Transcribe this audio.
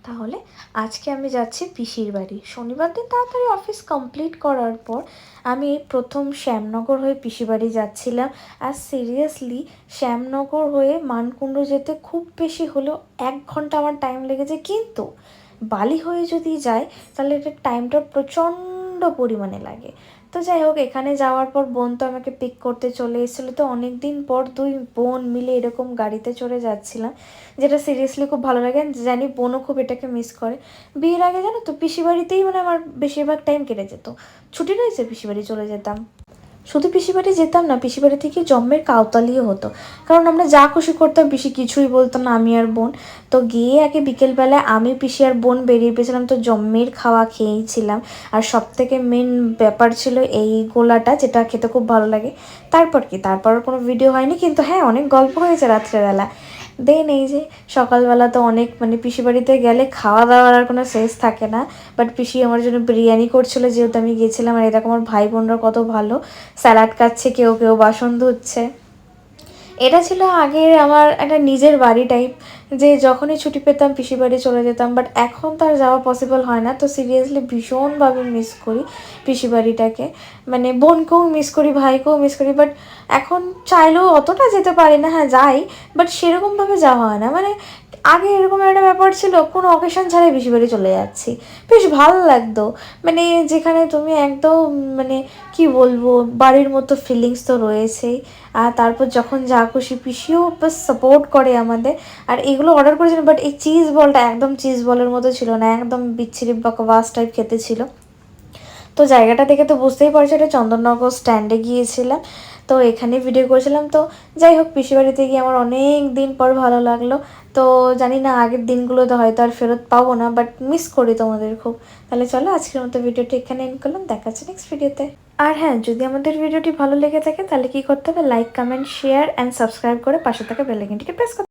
তাহলে আজকে আমি যাচ্ছি পিসির বাড়ি। শনিবার দিন তাড়াতাড়ি অফিস কমপ্লিট করার পর আমি প্রথম শ্যামনগর হয়ে পিসি বাড়ি যাচ্ছিলাম। আর সিরিয়াসলি শ্যামনগর হয়ে মানকুণ্ড যেতে খুব বেশি হলেও 1 ঘন্টা আমার টাইম লেগেছে, কিন্তু বালি হয়ে যদি যাই তাহলে এটার টাইমটা প্রচণ্ড পরিমাণে লাগে। তো যাই হোক, এখানে যাওয়ার পর বোন তো আমাকে পিক করতে চলে এসেছিলো। তো অনেক দিন পর 2 বোন মিলে এরকম গাড়িতে চড়ে যাচ্ছিলাম, যেটা সিরিয়াসলি খুব ভালো লাগে। জানি বোনও খুব এটাকে মিস করে। বিয়ের আগে জানো তো পিসি বাড়িতেই আমার বেশিরভাগ টাইম কেটে যেত। ছুটি রয়েছে পিসি বাড়ি চলে যেতাম। শুধু পিসি বাড়ি যেতাম না, পিসি বাড়ি থেকে জম্মের কাউতালিও হতো, কারণ আমরা যা খুশি করতাম, পিসি কিছুই বলতো না, আমি আর বোন। তো গিয়ে আগে বিকেলবেলায় আমি পিসি আর বোন বেরিয়ে পেয়েছিলাম, তো জম্মের খাওয়া খেয়েছিলাম। আর সব থেকে মেন ব্যাপার ছিল এই গোলাটা, যেটা খেতে খুব ভালো লাগে। তারপর কোনো ভিডিও হয়নি, কিন্তু হ্যাঁ অনেক গল্প হয়েছে রাত্রেবেলা। দেন এই যে সকালবেলা তো অনেক পিসি বাড়িতে গেলে খাওয়া দাওয়ার আর কোনো শেষ থাকে না। বাট পিসি আমার জন্য বিরিয়ানি করছিল, যেহেতু আমি গেছিলাম। আর এরকম আমার ভাই বোনরা কত ভালো, স্যালাড কাটছে, কেউ কেউ বাসন ধুচ্ছে। এটা ছিল আগের আমার একটা নিজের বাড়ি টাইপ, যে যখনই ছুটি পেতাম পিসি বাড়ি চলে যেতাম। বাট এখন তো আর যাওয়া পসিবল হয় না। তো সিরিয়াসলি ভীষণভাবে মিস করি পিসি বাড়িটাকে। বোনকেও মিস করি, ভাইকেও মিস করি। বাট এখন চাইলেও অতটা যেতে পারি না। হ্যাঁ যাই, বাট সেরকমভাবে যাওয়া হয় না। আগে এরকম একটা ব্যাপার ছিল, কোনো অকেশন ছাড়াই পিসি বাড়ি চলে যাচ্ছি, বেশ ভালো লাগতো। যেখানে তুমি একদম কি বলবো, বাড়ির মতো ফিলিংস তো রয়েছেই। আর তারপর যখন যা খুশি, পিসিও বেশ সাপোর্ট করে আমাদের। আর এগুলো অর্ডার করেছিলাম, বাট এই চিজ বলটা একদম চিজ বলের মতো ছিল না, একদম বিচ্ছিরি বকবাস টাইপ খেতে ছিল। তো জায়গাটা দেখে তো বুঝতেই পারছো, এটা চন্দননগর স্ট্যান্ডে গিয়েছিলাম। তো এখানে ভিডিও করেছিলাম। তো যাই হোক, পিসি বাড়িতে গিয়ে আমার অনেক দিন পর ভালো লাগলো। তো জানি না আগের দিনগুলোতে হয়তো আর ফেরত পাবো না, বাট মিস করি তোমাদের খুব। তাহলে চলো আজকের মতো ভিডিওটি এখানে এন্ড করলাম, দেখা হচ্ছে নেক্সট ভিডিওতে। আর হ্যাঁ, যদি আমাদের ভিডিওটি ভালো লেগে থাকে তাহলে কি করতে হবে, like comment share and subscribe করে পাশে থাকা বেল আইকনটিকে প্রেস করতে হবে।